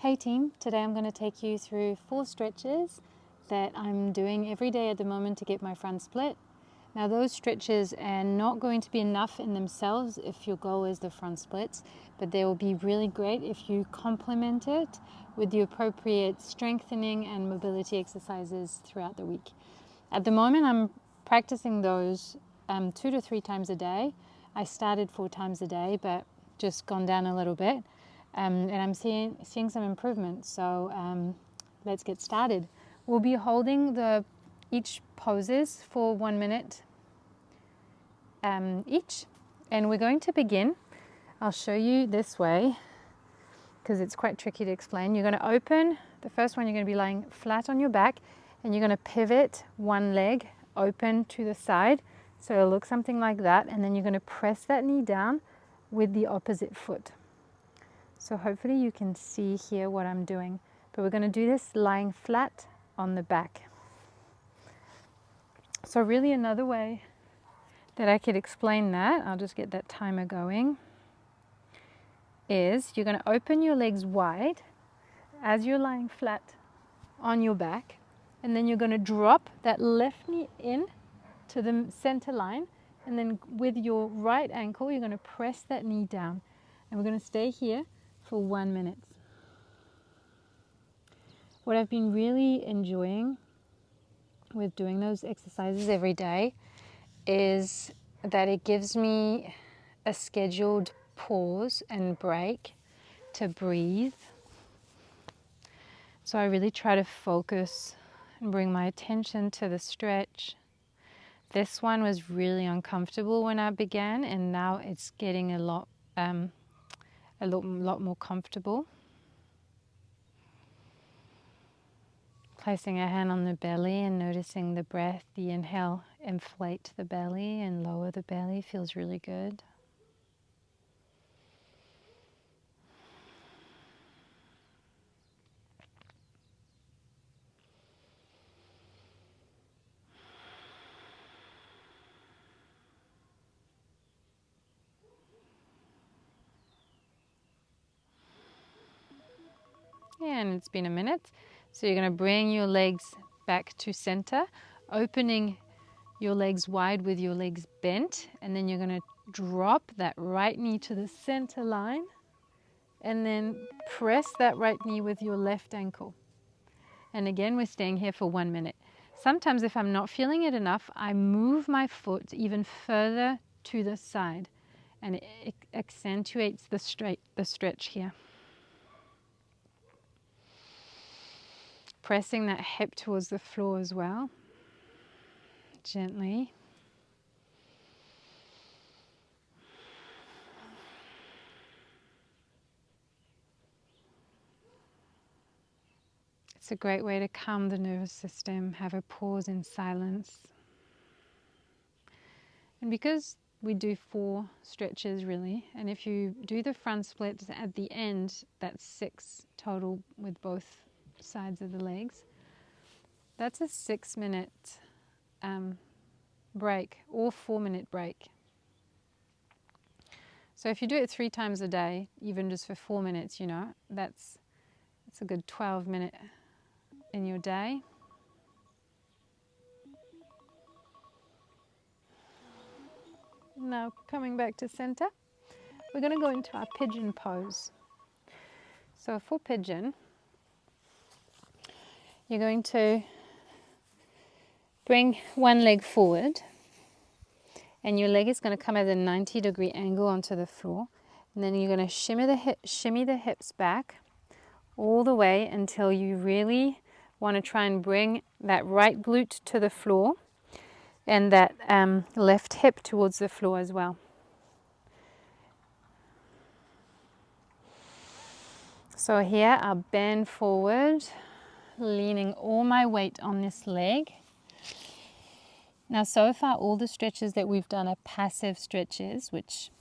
Hey team, today I'm going to take you through 4 stretches that I'm doing every day at the moment to get my front split. Now those stretches are not going to be enough in themselves if your goal is the front splits, but they will be really great if you complement it with the appropriate strengthening and mobility exercises throughout the week. At the moment I'm practicing those 2 to 3 times a day. I started 4 times a day but just gone down a little bit. And I'm seeing some improvement. So let's get started. We'll be holding each poses for 1 minute each, and we're going to begin. I'll show you this way because it's quite tricky to explain. You're going to open the first one. You're going to be lying flat on your back, and you're going to pivot one leg open to the side, so it'll look something like that. And then you're going to press that knee down with the opposite foot. So hopefully you can see here what I'm doing, but we're going to do this lying flat on the back. So really another way that I could explain that, I'll just get that timer going, is you're going to open your legs wide as you're lying flat on your back, and then you're going to drop that left knee in to the center line, and then with your right ankle you're going to press that knee down, and we're going to stay here for 1 minute. What I've been really enjoying with doing those exercises every day is that it gives me a scheduled pause and break to breathe. So I really try to focus and bring my attention to the stretch. This one was really uncomfortable when I began, and now it's getting a lot more comfortable. Placing a hand on the belly and noticing the breath, the inhale, inflate the belly and lower the belly feels really good. And it's been a minute. So you're going to bring your legs back to center, opening your legs wide with your legs bent, and then you're going to drop that right knee to the center line, and then press that right knee with your left ankle. And again, we're staying here for 1 minute. Sometimes if I'm not feeling it enough, I move my foot even further to the side, and it accentuates the stretch here. Pressing that hip towards the floor as well, gently. It's a great way to calm the nervous system, have a pause in silence. And because we do 4 stretches really, and if you do the front splits at the end, that's 6 total with both sides of the legs. That's a 6-minute break or 4-minute break. So if you do it 3 times a day, even just for 4 minutes, that's a good 12-minute in your day. Now coming back to center, we're going to go into our pigeon pose. So for pigeon, you're going to bring one leg forward, and your leg is going to come at a 90-degree angle onto the floor, and then you're going to shimmy the hips back all the way until you really want to try and bring that right glute to the floor and that left hip towards the floor as well. So here I'll bend forward, leaning all my weight on this leg. Now so far all the stretches that we've done are passive stretches, which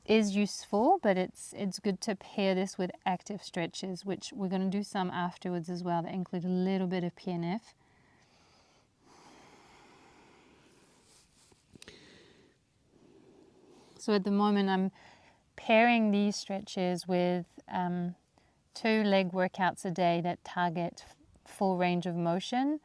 is useful, but it's good to pair this with active stretches, which we're going to do some afterwards as well that include a little bit of PNF. So at the moment I'm pairing these stretches with 2 leg workouts a day that target full range of motion,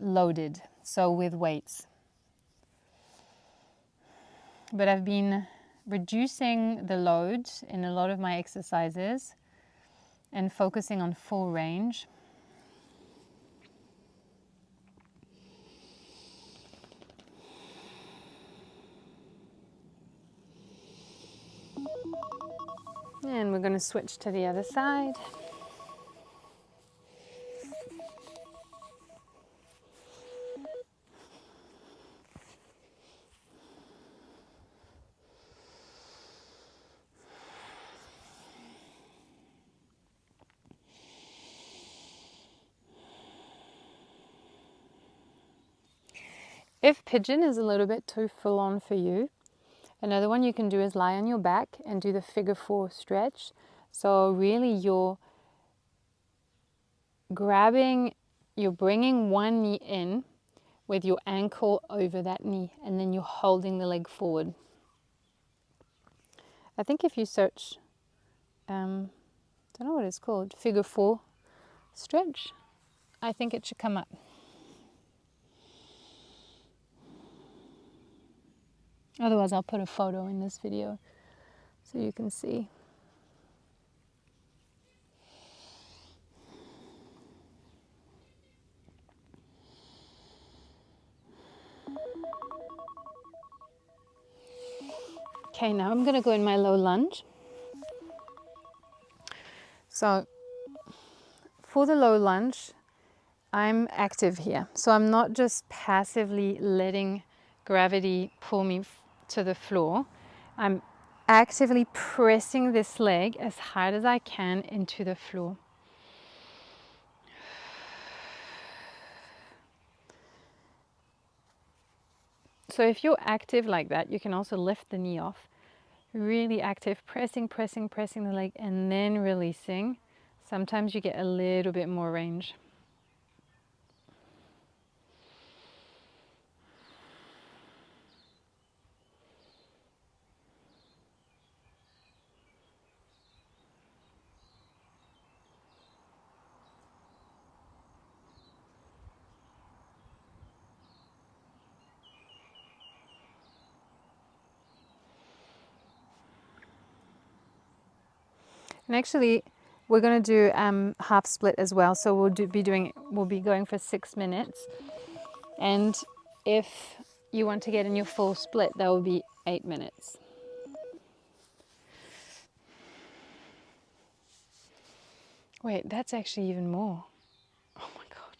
loaded, so with weights. But I've been reducing the load in a lot of my exercises and focusing on full range. And we're going to switch to the other side. If pigeon is a little bit too full on for you, another one you can do is lie on your back and do the figure 4 stretch. So really you're bringing one knee in with your ankle over that knee, and then you're holding the leg forward. I think if you search, don't know what it's called, figure 4 stretch, I think it should come up. Otherwise I'll put a photo in this video so you can see. Okay, now I'm going to go in my low lunge. So for the low lunge, I'm active here. So I'm not just passively letting gravity pull me to the floor. I'm actively pressing this leg as hard as I can into the floor. So if you're active like that, you can also lift the knee off. Really active, pressing the leg and then releasing. Sometimes you get a little bit more range. And actually, we're going to do half split as well. So we'll be going for 6 minutes. And if you want to get in your full split, that will be 8 minutes. Wait, that's actually even more. Oh my God.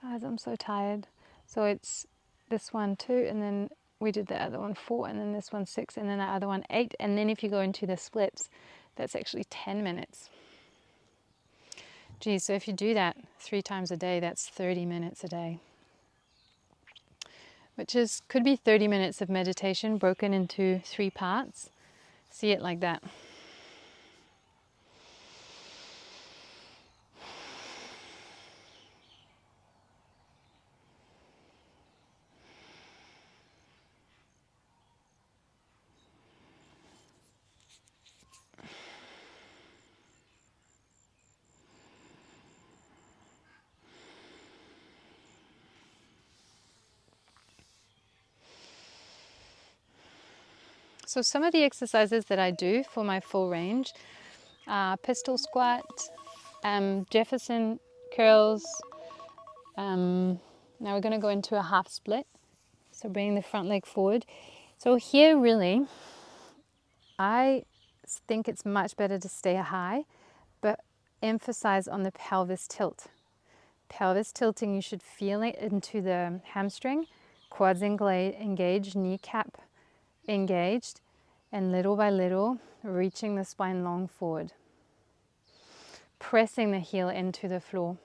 Guys, I'm so tired. So it's this one 2, and then we did the other one 4, and then this one 6, and then the other one 8. And then if you go into the splits, that's actually 10 minutes. Geez, so if you do that 3 times a day, that's 30 minutes a day. Which could be 30 minutes of meditation broken into 3 parts. See it like that. So some of the exercises that I do for my full range are pistol squat, Jefferson curls. Now we're going to go into a half split. So bringing the front leg forward. So here really, I think it's much better to stay high, but emphasize on the pelvis tilt. Pelvis tilting, you should feel it into the hamstring, quads engaged, kneecap engaged, and little by little reaching the spine long forward, pressing the heel into the floor.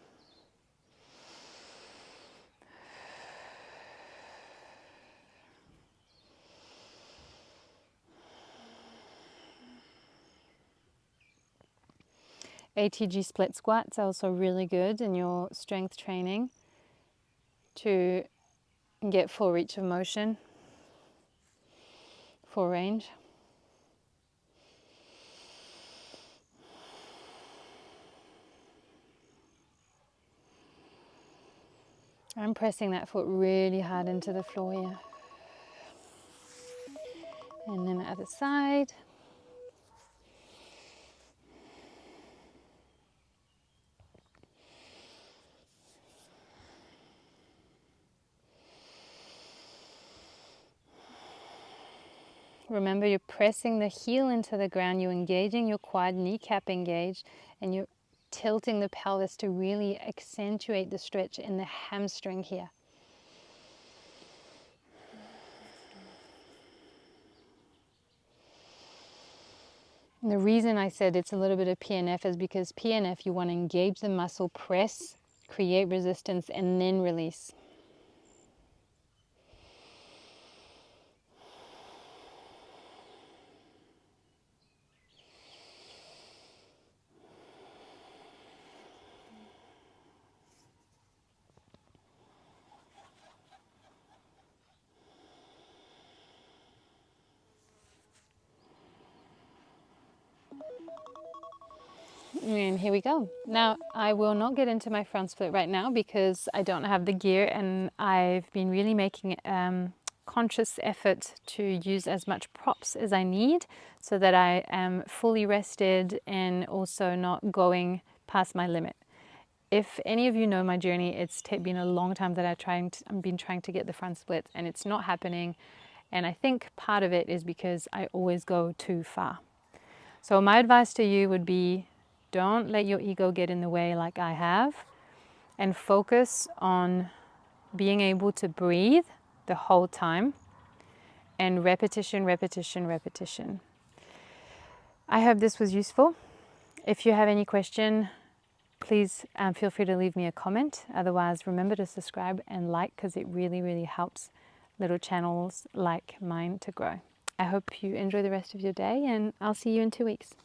ATG split squats are also really good in your strength training to get full reach of motion, full range. I'm pressing that foot really hard into the floor here. And then the other side. Remember, you're pressing the heel into the ground, you're engaging your quad, kneecap engaged, and you're tilting the pelvis to really accentuate the stretch in the hamstring here. And the reason I said it's a little bit of PNF is because PNF, you want to engage the muscle, press, create resistance, and then release. And here we go. Now, I will not get into my front split right now because I don't have the gear, and I've been really making conscious effort to use as much props as I need so that I am fully rested and also not going past my limit. If any of you know my journey, it's been a long time that I've been trying to get the front split, and it's not happening. And I think part of it is because I always go too far. So my advice to you would be, don't let your ego get in the way like I have, and focus on being able to breathe the whole time, and repetition, repetition, repetition. I hope this was useful. If you have any question, please feel free to leave me a comment. Otherwise, remember to subscribe and like, because it really, really helps little channels like mine to grow. I hope you enjoy the rest of your day, and I'll see you in 2 weeks.